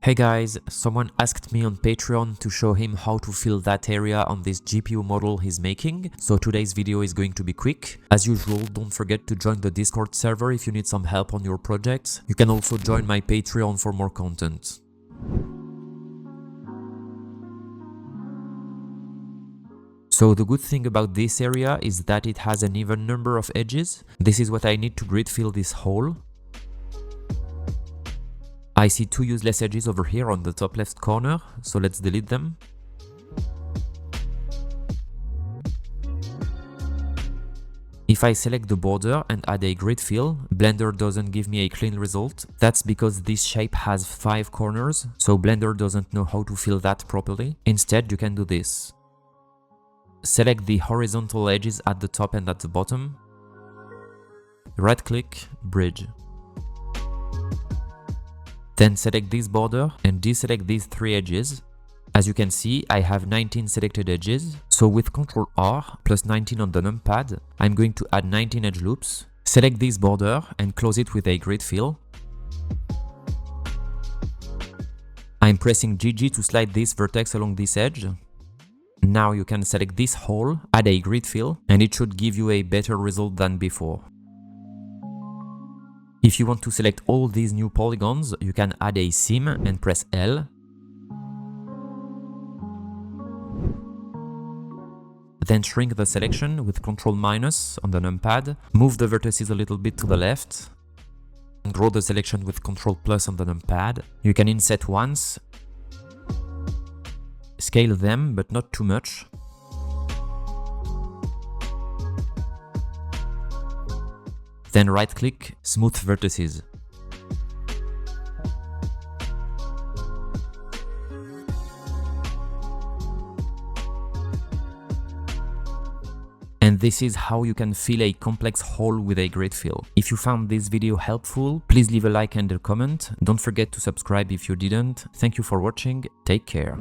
Hey guys, someone asked me on Patreon to show him how to fill that area on this GPU model he's making, so today's video is going to be quick. As usual, don't forget to join the Discord server if you need some help on your projects. You can also join my Patreon for more content. So the good thing about this area is that it has an even number of edges. This is what I need to grid fill this hole. I see two useless edges over here on the top left corner, so let's delete them. If I select the border and add a grid fill, Blender doesn't give me a clean result. That's because this shape has 5 corners, so Blender doesn't know how to fill that properly. Instead, you can do this. Select the horizontal edges at the top and at the bottom. Right-click, Bridge. Then select this border and deselect these 3 edges. As you can see, I have 19 selected edges, so with Ctrl R plus 19 on the numpad, I'm going to add 19 edge loops. Select this border and close it with a grid fill. I'm pressing GG to slide this vertex along this edge. Now you can select this hole, add a grid fill, and it should give you a better result than before. If you want to select all these new polygons, you can add a seam and press L. Then shrink the selection with Ctrl- on the numpad, move the vertices a little bit to the left, and grow the selection with Ctrl+ on the numpad. You can inset once, scale them but not too much. Then right-click, Smooth Vertices. And this is how you can fill a complex hole with a grid fill. If you found this video helpful, please leave a like and a comment. Don't forget to subscribe if you didn't. Thank you for watching. Take care.